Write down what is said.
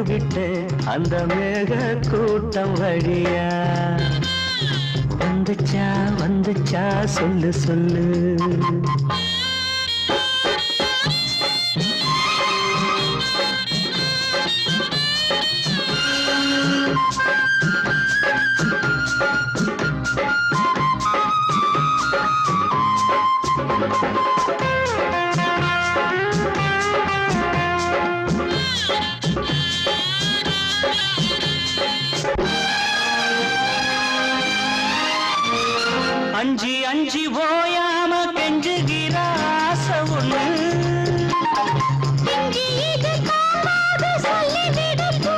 விட்டு அந்த மேக கூட்டம் வழியா வந்துச்சா வந்துச்சா சொல்லு சொல்லு. அஞ்சி அஞ்சி ஓய